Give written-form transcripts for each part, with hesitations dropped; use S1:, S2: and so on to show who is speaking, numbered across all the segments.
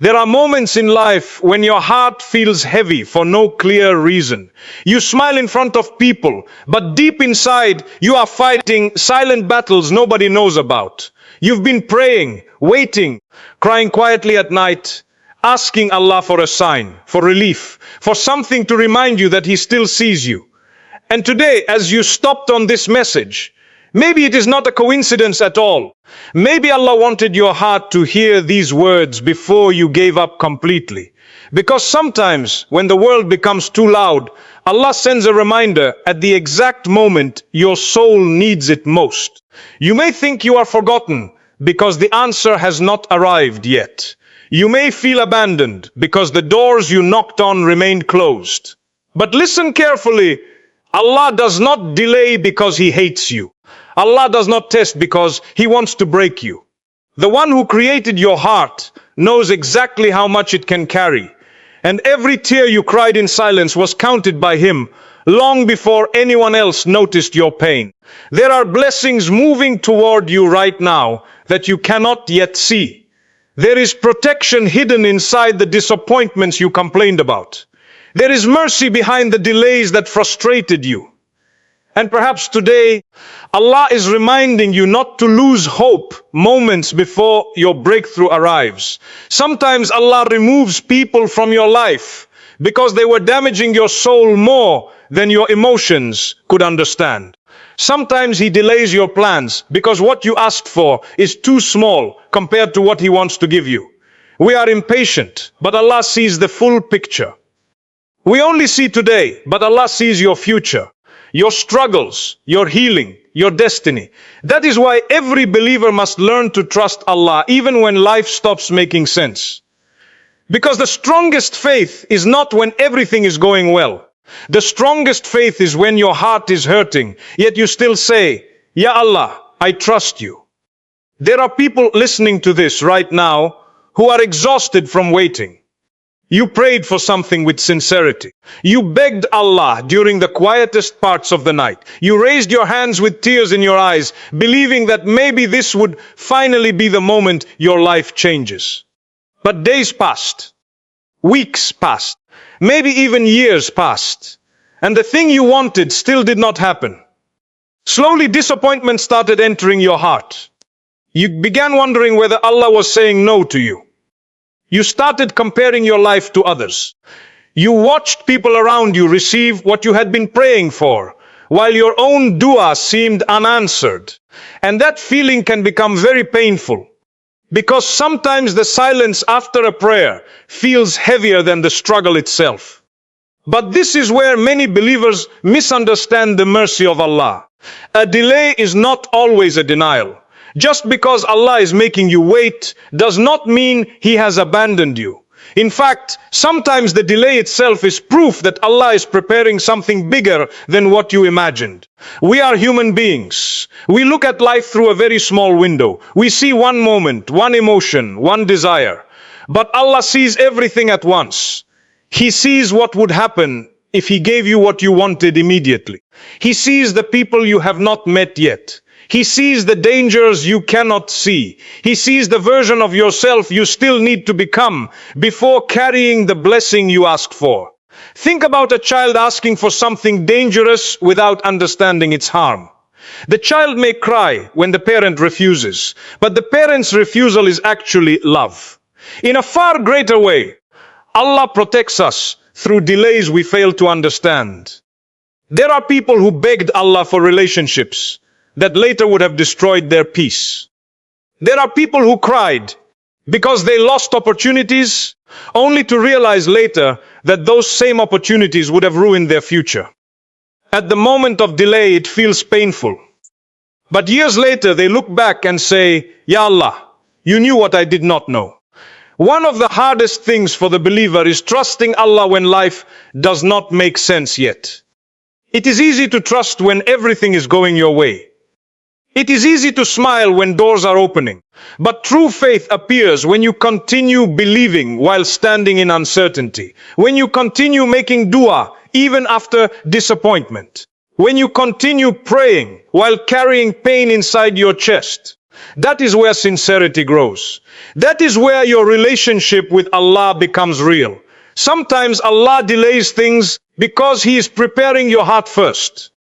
S1: There are moments in life when your heart feels heavy for no clear reason. You smile in front of people, but deep inside you are fighting silent battles nobody knows about. You've been praying, waiting, crying quietly at night, asking Allah for a sign, for relief, for something to remind you that He still sees you. And today, as you stopped on this message, maybe it is not a coincidence at all. Maybe Allah wanted your heart to hear these words before you gave up completely. Because sometimes when the world becomes too loud, Allah sends a reminder at the exact moment your soul needs it most. You may think you are forgotten because the answer has not arrived yet. You may feel abandoned because the doors you knocked on remained closed. But listen carefully. Allah does not delay because He hates you. Allah does not test because He wants to break you. The one who created your heart knows exactly how much it can carry. And every tear you cried in silence was counted by Him long before anyone else noticed your pain. There are blessings moving toward you right now that you cannot yet see. There is protection hidden inside the disappointments you complained about. There is mercy behind the delays that frustrated you. And perhaps today, Allah is reminding you not to lose hope moments before your breakthrough arrives. Sometimes Allah removes people from your life because they were damaging your soul more than your emotions could understand. Sometimes He delays your plans because what you asked for is too small compared to what He wants to give you. We are impatient, but Allah sees the full picture. We only see today, but Allah sees your future, your struggles, your healing, your destiny. That is why every believer must learn to trust Allah even when life stops making sense. Because the strongest faith is not when everything is going well. The strongest faith is when your heart is hurting, yet you still say, Ya Allah, I trust you. There are people listening to this right now who are exhausted from waiting. You prayed for something with sincerity. You begged Allah during the quietest parts of the night. You raised your hands with tears in your eyes, believing that maybe this would finally be the moment your life changes. But days passed, weeks passed, maybe even years passed, and the thing you wanted still did not happen. Slowly, disappointment started entering your heart. You began wondering whether Allah was saying no to you. You started comparing your life to others. You watched people around you receive what you had been praying for, while your own dua seemed unanswered. And that feeling can become very painful, because sometimes the silence after a prayer feels heavier than the struggle itself. But this is where many believers misunderstand the mercy of Allah. A delay is not always a denial. Just because Allah is making you wait does not mean He has abandoned you. In fact, sometimes the delay itself is proof that Allah is preparing something bigger than what you imagined. We are human beings. We look at life through a very small window. We see one moment, one emotion, one desire. But Allah sees everything at once. He sees what would happen if He gave you what you wanted immediately. He sees the people you have not met yet. He sees the dangers you cannot see. He sees the version of yourself you still need to become before carrying the blessing you asked for. Think about a child asking for something dangerous without understanding its harm. The child may cry when the parent refuses, but the parent's refusal is actually love. In a far greater way, Allah protects us through delays we fail to understand. There are people who begged Allah for relationships that later would have destroyed their peace. There are people who cried because they lost opportunities, only to realize later that those same opportunities would have ruined their future. At the moment of delay, it feels painful. But years later, they look back and say, Ya Allah, you knew what I did not know. One of the hardest things for the believer is trusting Allah when life does not make sense yet. It is easy to trust when everything is going your way. It is easy to smile when doors are opening, but true faith appears when you continue believing while standing in uncertainty, when you continue making dua even after disappointment, when you continue praying while carrying pain inside your chest. That is where sincerity grows. That is where your relationship with Allah becomes real. Sometimes Allah delays things because He is preparing your heart first.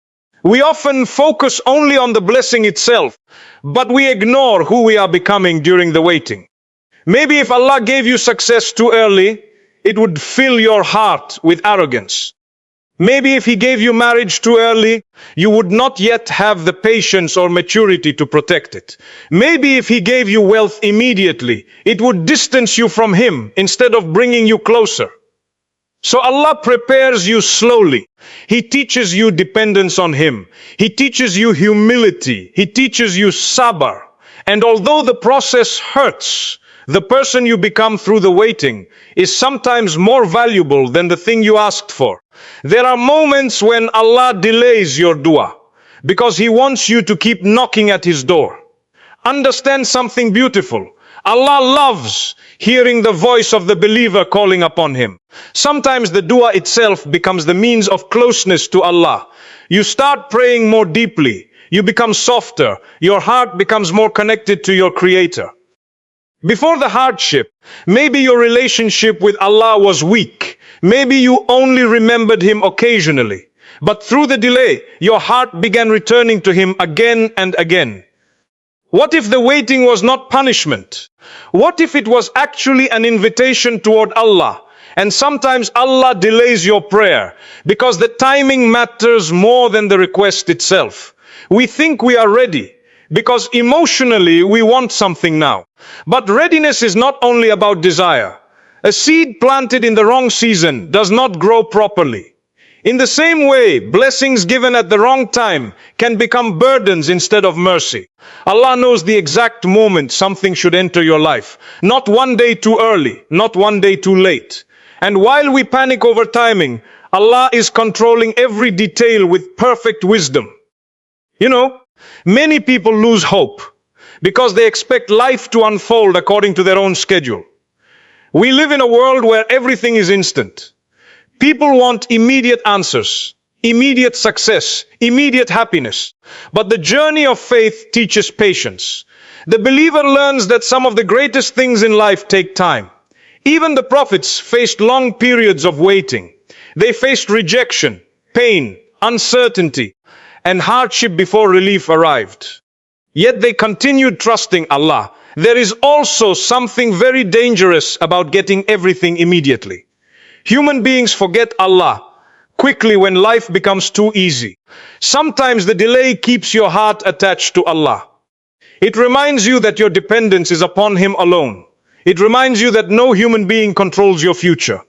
S1: We often focus only on the blessing itself, but we ignore who we are becoming during the waiting. Maybe if Allah gave you success too early, it would fill your heart with arrogance. Maybe if He gave you marriage too early, you would not yet have the patience or maturity to protect it. Maybe if He gave you wealth immediately, it would distance you from Him instead of bringing you closer. So Allah prepares you slowly. He teaches you dependence on Him. He teaches you humility. He teaches you sabr. And although the process hurts, the person you become through the waiting is sometimes more valuable than the thing you asked for. There are moments when Allah delays your dua because He wants you to keep knocking at His door. Understand something beautiful. Allah loves hearing the voice of the believer calling upon Him. Sometimes the dua itself becomes the means of closeness to Allah. You start praying more deeply. You become softer. Your heart becomes more connected to your Creator. Before the hardship, maybe your relationship with Allah was weak. Maybe you only remembered Him occasionally. But through the delay, your heart began returning to Him again and again. What if the waiting was not punishment? What if it was actually an invitation toward Allah? And sometimes Allah delays your prayer because the timing matters more than the request itself. We think we are ready because emotionally we want something now. But readiness is not only about desire. A seed planted in the wrong season does not grow properly. In the same way, blessings given at the wrong time can become burdens instead of mercy. Allah knows the exact moment something should enter your life. Not one day too early, not one day too late. And while we panic over timing, Allah is controlling every detail with perfect wisdom. You know, many people lose hope because they expect life to unfold according to their own schedule. We live in a world where everything is instant. People want immediate answers, immediate success, immediate happiness. But the journey of faith teaches patience. The believer learns that some of the greatest things in life take time. Even the prophets faced long periods of waiting. They faced rejection, pain, uncertainty, and hardship before relief arrived. Yet they continued trusting Allah. There is also something very dangerous about getting everything immediately. Human beings forget Allah quickly when life becomes too easy. Sometimes the delay keeps your heart attached to Allah. It reminds you that your dependence is upon Him alone. It reminds you that no human being controls your future.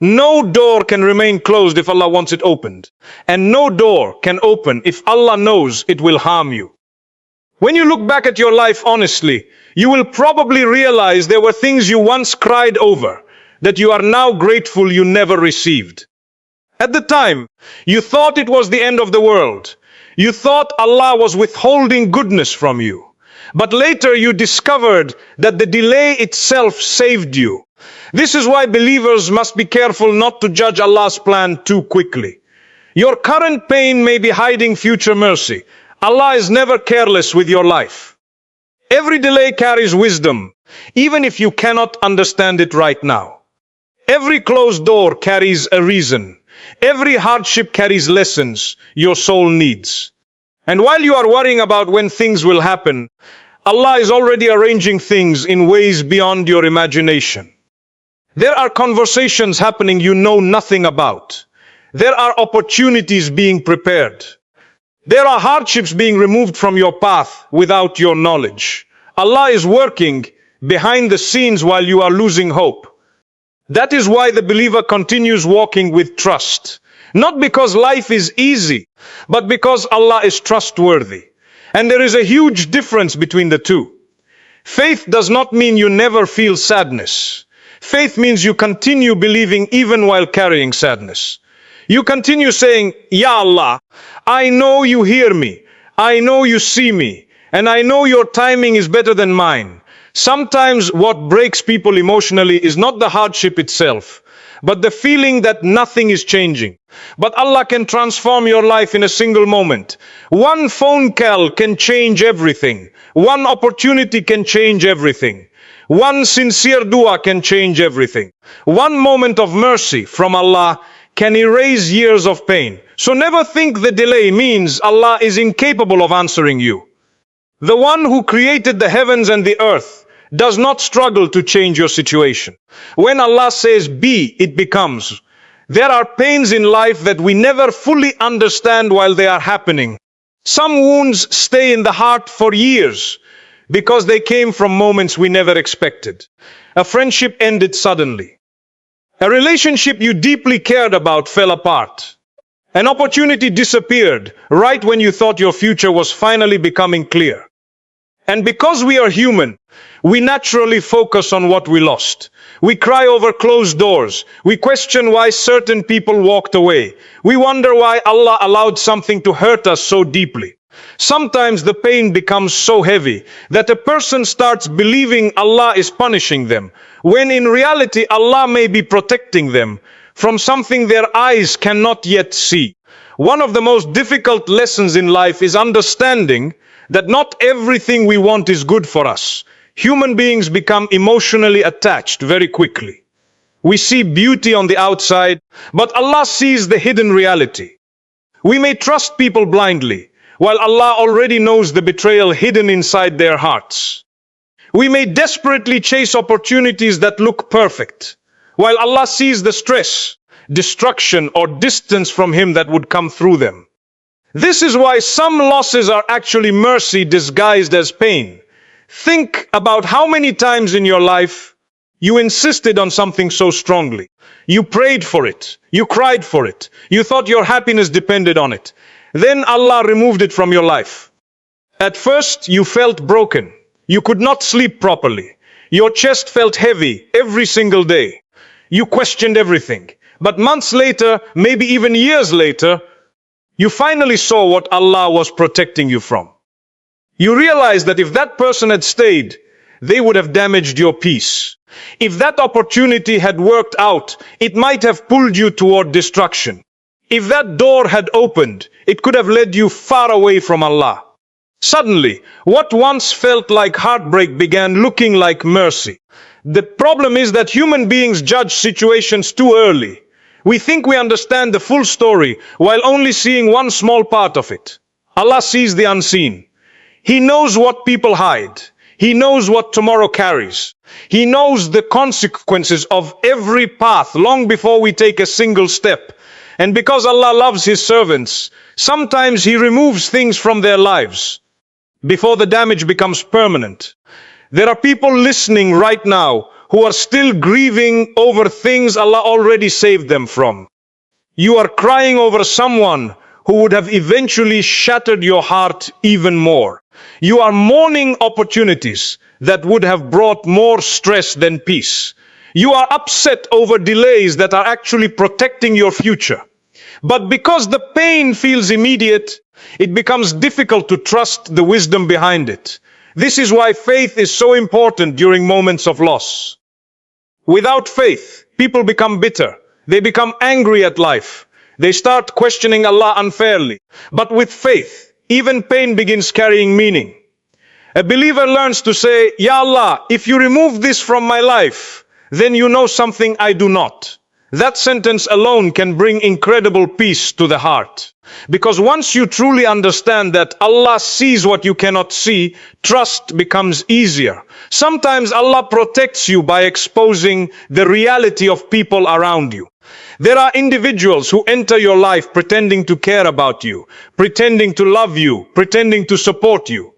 S1: No door can remain closed if Allah wants it opened. And no door can open if Allah knows it will harm you. When you look back at your life honestly, you will probably realize there were things you once cried over that you are now grateful you never received. At the time, you thought it was the end of the world. You thought Allah was withholding goodness from you. But later you discovered that the delay itself saved you. This is why believers must be careful not to judge Allah's plan too quickly. Your current pain may be hiding future mercy. Allah is never careless with your life. Every delay carries wisdom, even if you cannot understand it right now. Every closed door carries a reason. Every hardship carries lessons your soul needs. And while you are worrying about when things will happen, Allah is already arranging things in ways beyond your imagination. There are conversations happening you know nothing about. There are opportunities being prepared. There are hardships being removed from your path without your knowledge. Allah is working behind the scenes while you are losing hope. That is why the believer continues walking with trust. Not because life is easy, but because Allah is trustworthy. And there is a huge difference between the two. Faith does not mean you never feel sadness. Faith means you continue believing even while carrying sadness. You continue saying, Ya Allah, I know you hear me. I know you see me. And I know your timing is better than mine. Sometimes what breaks people emotionally is not the hardship itself, but the feeling that nothing is changing. But Allah can transform your life in a single moment. One phone call can change everything. One opportunity can change everything. One sincere dua can change everything. One moment of mercy from Allah can erase years of pain. So never think the delay means Allah is incapable of answering you. The one who created the heavens and the earth does not struggle to change your situation. When Allah says be, it becomes. There are pains in life that we never fully understand while they are happening. Some wounds stay in the heart for years because they came from moments we never expected. A friendship ended suddenly. A relationship you deeply cared about fell apart. An opportunity disappeared right when you thought your future was finally becoming clear. And because we are human, we naturally focus on what we lost. We cry over closed doors. We question why certain people walked away. We wonder why Allah allowed something to hurt us so deeply. Sometimes the pain becomes so heavy that a person starts believing Allah is punishing them, when in reality Allah may be protecting them from something their eyes cannot yet see. One of the most difficult lessons in life is understanding that not everything we want is good for us. Human beings become emotionally attached very quickly. We see beauty on the outside, but Allah sees the hidden reality. We may trust people blindly, while Allah already knows the betrayal hidden inside their hearts. We may desperately chase opportunities that look perfect, while Allah sees the stress, destruction, or distance from Him that would come through them. This is why some losses are actually mercy disguised as pain. Think about how many times in your life you insisted on something so strongly. You prayed for it. You cried for it. You thought your happiness depended on it. Then Allah removed it from your life. At first, you felt broken. You could not sleep properly. Your chest felt heavy every single day. You questioned everything. But months later, maybe even years later, you finally saw what Allah was protecting you from. You realized that if that person had stayed, they would have damaged your peace. If that opportunity had worked out, it might have pulled you toward destruction. If that door had opened, it could have led you far away from Allah. Suddenly, what once felt like heartbreak began looking like mercy. The problem is that human beings judge situations too early. We think we understand the full story while only seeing one small part of it. Allah sees the unseen. He knows what people hide. He knows what tomorrow carries. He knows the consequences of every path long before we take a single step. And because Allah loves His servants, sometimes He removes things from their lives before the damage becomes permanent. There are people listening right now who are still grieving over things Allah already saved them from. You are crying over someone who would have eventually shattered your heart even more. You are mourning opportunities that would have brought more stress than peace. You are upset over delays that are actually protecting your future. But because the pain feels immediate, it becomes difficult to trust the wisdom behind it. This is why faith is so important during moments of loss. Without faith, people become bitter. They become angry at life. They start questioning Allah unfairly. But with faith, even pain begins carrying meaning. A believer learns to say, Ya Allah, if you remove this from my life, then you know something I do not. That sentence alone can bring incredible peace to the heart. Because once you truly understand that Allah sees what you cannot see, trust becomes easier. Sometimes Allah protects you by exposing the reality of people around you. There are individuals who enter your life pretending to care about you, pretending to love you, pretending to support you.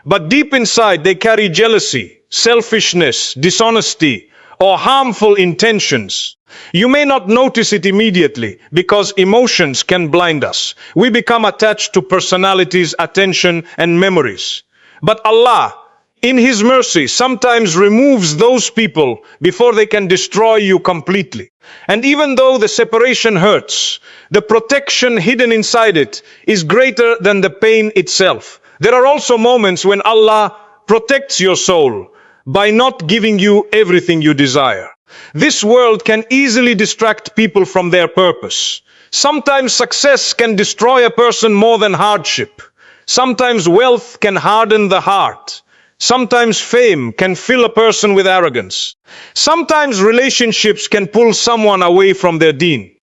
S1: But deep inside they carry jealousy, selfishness, dishonesty, or harmful intentions. You may not notice it immediately because emotions can blind us. We become attached to personalities, attention, and memories. But Allah, in His mercy, sometimes removes those people before they can destroy you completely. And even though the separation hurts, the protection hidden inside it is greater than the pain itself. There are also moments when Allah protects your soul by not giving you everything you desire. This world can easily distract people from their purpose. Sometimes success can destroy a person more than hardship. Sometimes wealth can harden the heart. Sometimes fame can fill a person with arrogance. Sometimes relationships can pull someone away from their deen.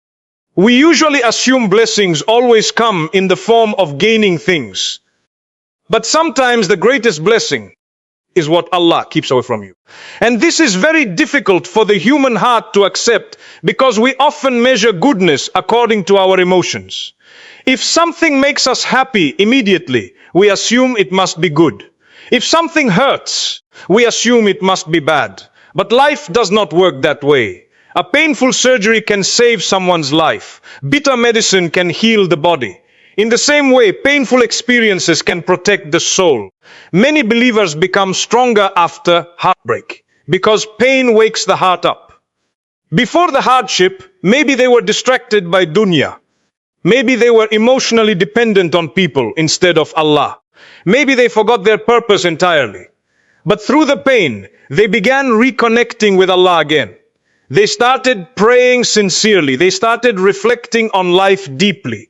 S1: We usually assume blessings always come in the form of gaining things. But sometimes the greatest blessing is what Allah keeps away from you. And this is very difficult for the human heart to accept because we often measure goodness according to our emotions. If something makes us happy immediately, we assume it must be good. If something hurts, we assume it must be bad. But life does not work that way. A painful surgery can save someone's life. Bitter medicine can heal the body. In the same way, painful experiences can protect the soul. Many believers become stronger after heartbreak because pain wakes the heart up. Before the hardship, maybe they were distracted by dunya. Maybe they were emotionally dependent on people instead of Allah. Maybe they forgot their purpose entirely. But through the pain, they began reconnecting with Allah again. They started praying sincerely. They started reflecting on life deeply.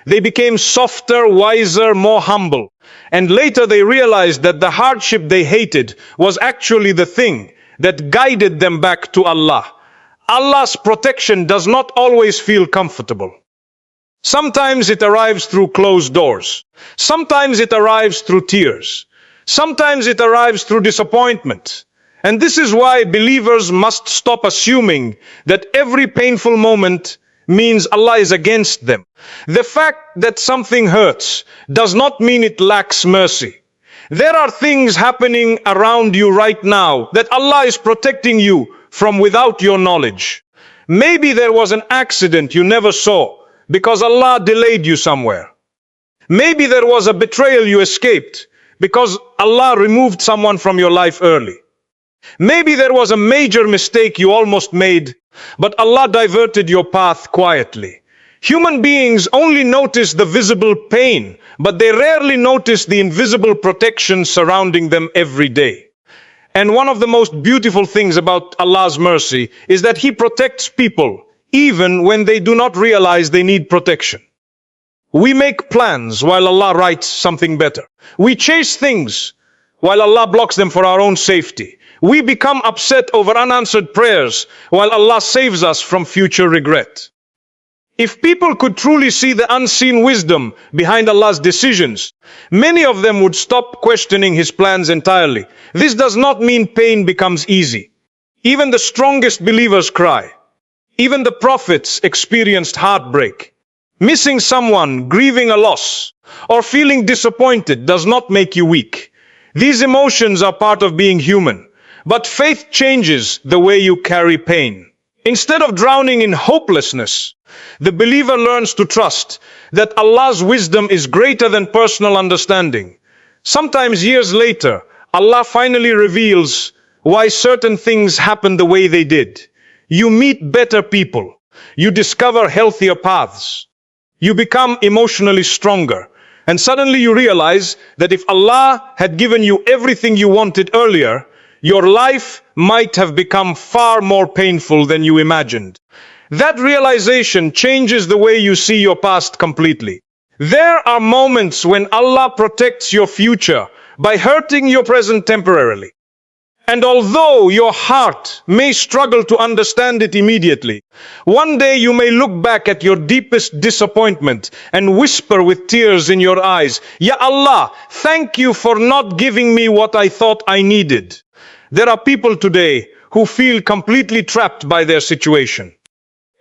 S1: They became softer, wiser, more humble. And later they realized that the hardship they hated was actually the thing that guided them back to Allah. Allah's protection does not always feel comfortable. Sometimes it arrives through closed doors. Sometimes it arrives through tears. Sometimes it arrives through disappointment. And this is why believers must stop assuming that every painful moment means Allah is against them. The fact that something hurts does not mean it lacks mercy. There are things happening around you right now that Allah is protecting you from without your knowledge. Maybe there was an accident you never saw because Allah delayed you somewhere. Maybe there was a betrayal you escaped because Allah removed someone from your life early. Maybe there was a major mistake you almost made, but Allah diverted your path quietly. Human beings only notice the visible pain, but they rarely notice the invisible protection surrounding them every day. And one of the most beautiful things about Allah's mercy is that He protects people even when they do not realize they need protection. We make plans while Allah writes something better. We chase things while Allah blocks them for our own safety. We become upset over unanswered prayers while Allah saves us from future regret. If people could truly see the unseen wisdom behind Allah's decisions, many of them would stop questioning His plans entirely. This does not mean pain becomes easy. Even the strongest believers cry. Even the prophets experienced heartbreak. Missing someone, grieving a loss, or feeling disappointed does not make you weak. These emotions are part of being human. But faith changes the way you carry pain. Instead of drowning in hopelessness, the believer learns to trust that Allah's wisdom is greater than personal understanding. Sometimes years later, Allah finally reveals why certain things happen the way they did. You meet better people. You discover healthier paths. You become emotionally stronger. And suddenly you realize that if Allah had given you everything you wanted earlier, your life might have become far more painful than you imagined. That realization changes the way you see your past completely. There are moments when Allah protects your future by hurting your present temporarily. And although your heart may struggle to understand it immediately, one day you may look back at your deepest disappointment and whisper with tears in your eyes, "Ya Allah, thank you for not giving me what I thought I needed." There are people today who feel completely trapped by their situation.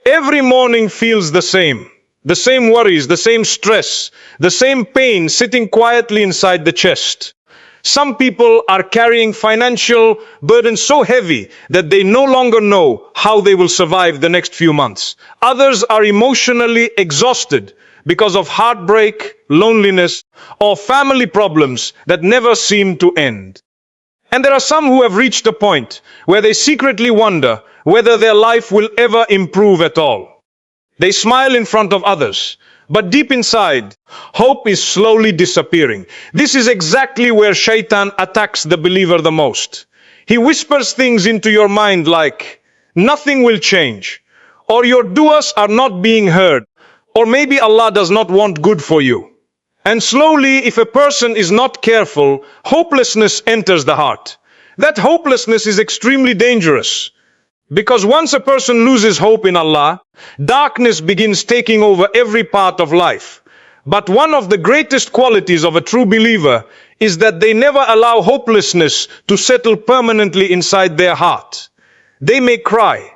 S1: Every morning feels the same worries, the same stress, the same pain sitting quietly inside the chest. Some people are carrying financial burdens so heavy that they no longer know how they will survive the next few months. Others are emotionally exhausted because of heartbreak, loneliness, or family problems that never seem to end. And there are some who have reached a point where they secretly wonder whether their life will ever improve at all. They smile in front of others, but deep inside, hope is slowly disappearing. This is exactly where Shaitan attacks the believer the most. He whispers things into your mind like, nothing will change. Or your du'as are not being heard. Or maybe Allah does not want good for you. And slowly, if a person is not careful, hopelessness enters the heart. That hopelessness is extremely dangerous. Because once a person loses hope in Allah, darkness begins taking over every part of life. But one of the greatest qualities of a true believer is that they never allow hopelessness to settle permanently inside their heart. They may cry,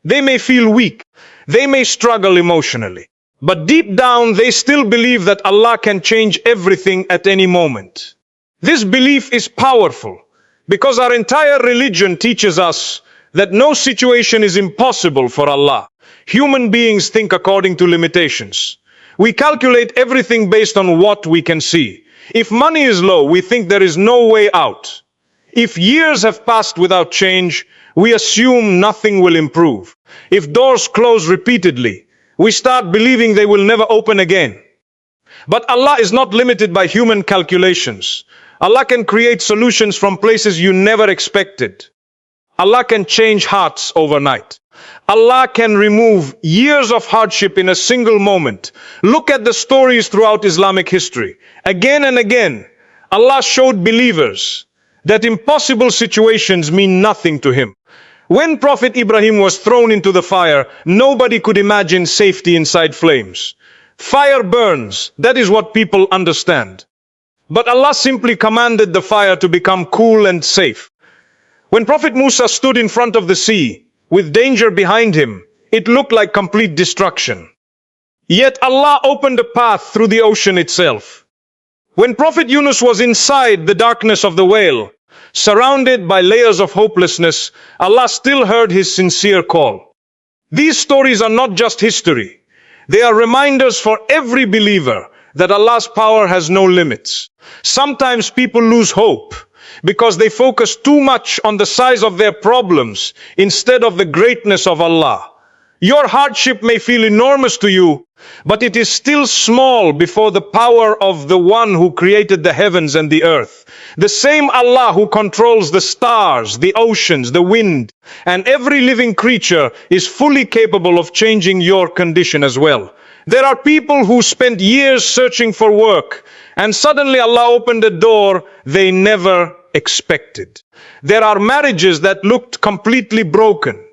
S1: they may feel weak, they may struggle emotionally. But deep down, they still believe that Allah can change everything at any moment. This belief is powerful because our entire religion teaches us that no situation is impossible for Allah. Human beings think according to limitations. We calculate everything based on what we can see. If money is low, we think there is no way out. If years have passed without change, we assume nothing will improve. If doors close repeatedly, we start believing they will never open again. But Allah is not limited by human calculations. Allah can create solutions from places you never expected. Allah can change hearts overnight. Allah can remove years of hardship in a single moment. Look at the stories throughout Islamic history. Again and again, Allah showed believers that impossible situations mean nothing to Him. When Prophet Ibrahim was thrown into the fire, nobody could imagine safety inside flames. Fire burns, that is what people understand. But Allah simply commanded the fire to become cool and safe. When Prophet Musa stood in front of the sea, with danger behind him, it looked like complete destruction. Yet Allah opened a path through the ocean itself. When Prophet Yunus was inside the darkness of the whale, surrounded by layers of hopelessness, Allah still heard his sincere call. These stories are not just history. They are reminders for every believer that Allah's power has no limits. Sometimes people lose hope because they focus too much on the size of their problems instead of the greatness of Allah. Your hardship may feel enormous to you, but it is still small before the power of the one who created the heavens and the earth. The same Allah who controls the stars, the oceans, the wind, and every living creature is fully capable of changing your condition as well. There are people who spent years searching for work, and suddenly Allah opened a door they never expected. There are marriages that looked completely broken,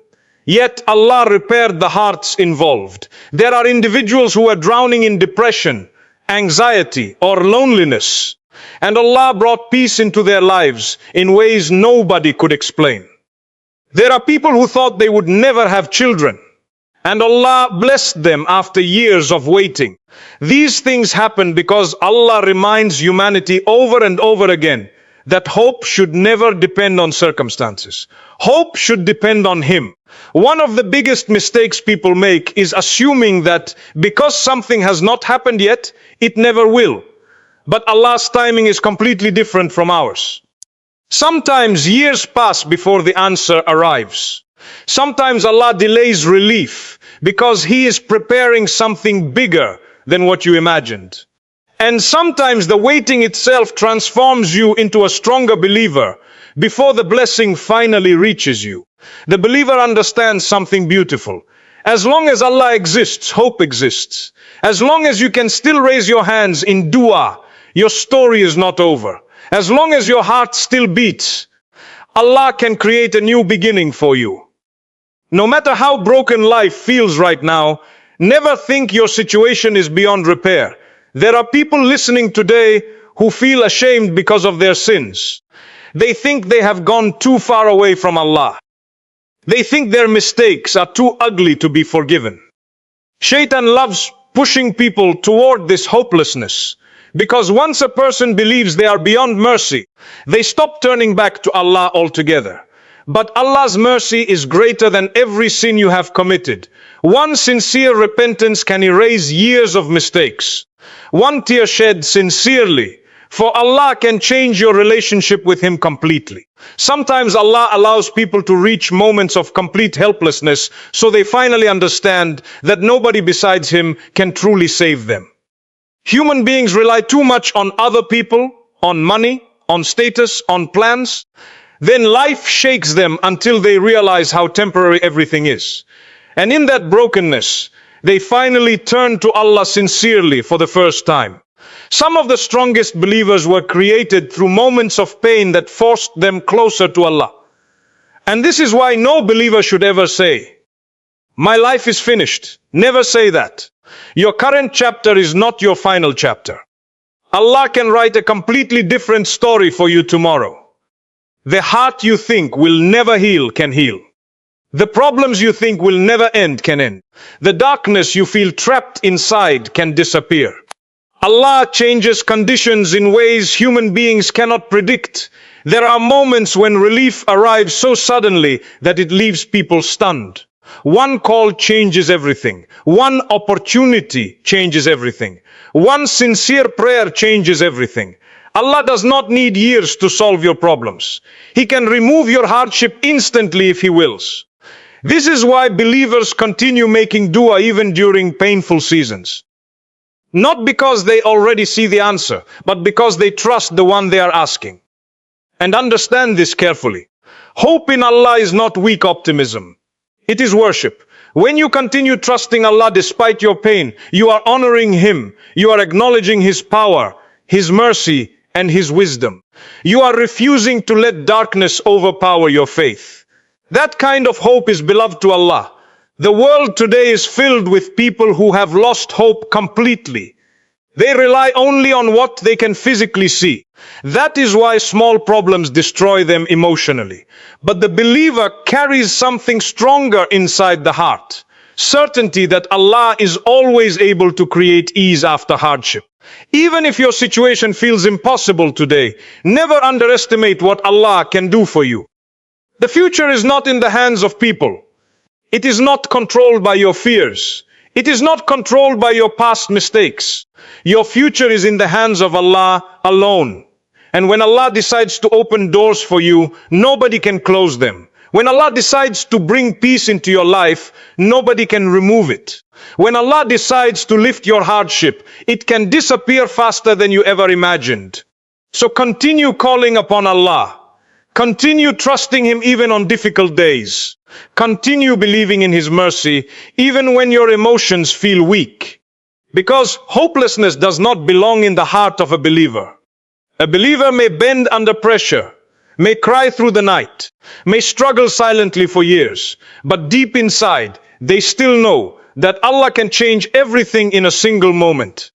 S1: yet Allah repaired the hearts involved. There are individuals who are drowning in depression, anxiety, or loneliness, and Allah brought peace into their lives in ways nobody could explain. There are people who thought they would never have children, and Allah blessed them after years of waiting. These things happen because Allah reminds humanity over and over again that hope should never depend on circumstances. Hope should depend on Him. One of the biggest mistakes people make is assuming that because something has not happened yet, it never will. But Allah's timing is completely different from ours. Sometimes years pass before the answer arrives. Sometimes Allah delays relief because He is preparing something bigger than what you imagined. And sometimes the waiting itself transforms you into a stronger believer before the blessing finally reaches you. The believer understands something beautiful. As long as Allah exists, hope exists. As long as you can still raise your hands in dua, your story is not over. As long as your heart still beats, Allah can create a new beginning for you. No matter how broken life feels right now, never think your situation is beyond repair. There are people listening today who feel ashamed because of their sins. They think they have gone too far away from Allah. They think their mistakes are too ugly to be forgiven. Shaitan loves pushing people toward this hopelessness because once a person believes they are beyond mercy, they stop turning back to Allah altogether. But Allah's mercy is greater than every sin you have committed. One sincere repentance can erase years of mistakes. One tear shed sincerely, for Allah can change your relationship with Him completely. Sometimes Allah allows people to reach moments of complete helplessness so they finally understand that nobody besides Him can truly save them. Human beings rely too much on other people, on money, on status, on plans. Then life shakes them until they realize how temporary everything is. And in that brokenness, they finally turn to Allah sincerely for the first time. Some of the strongest believers were created through moments of pain that forced them closer to Allah. And this is why no believer should ever say, "My life is finished." Never say that. Your current chapter is not your final chapter. Allah can write a completely different story for you tomorrow. The heart you think will never heal can heal. The problems you think will never end can end. The darkness you feel trapped inside can disappear. Allah changes conditions in ways human beings cannot predict. There are moments when relief arrives so suddenly that it leaves people stunned. One call changes everything. One opportunity changes everything. One sincere prayer changes everything. Allah does not need years to solve your problems. He can remove your hardship instantly if He wills. This is why believers continue making dua even during painful seasons. Not because they already see the answer, but because they trust the one they are asking. And understand this carefully. Hope in Allah is not weak optimism. It is worship. When you continue trusting Allah despite your pain, you are honoring Him. You are acknowledging His power, His mercy, and His wisdom. You are refusing to let darkness overpower your faith. That kind of hope is beloved to Allah. The world today is filled with people who have lost hope completely. They rely only on what they can physically see. That is why small problems destroy them emotionally. But the believer carries something stronger inside the heart. Certainty that Allah is always able to create ease after hardship. Even if your situation feels impossible today, never underestimate what Allah can do for you. The future is not in the hands of people. It is not controlled by your fears. It is not controlled by your past mistakes. Your future is in the hands of Allah alone. And when Allah decides to open doors for you, nobody can close them. When Allah decides to bring peace into your life, nobody can remove it. When Allah decides to lift your hardship, it can disappear faster than you ever imagined. So continue calling upon Allah. Continue trusting Him even on difficult days. Continue believing in His mercy even when your emotions feel weak. Because hopelessness does not belong in the heart of a believer. A believer may bend under pressure, may cry through the night, may struggle silently for years, but deep inside, they still know that Allah can change everything in a single moment.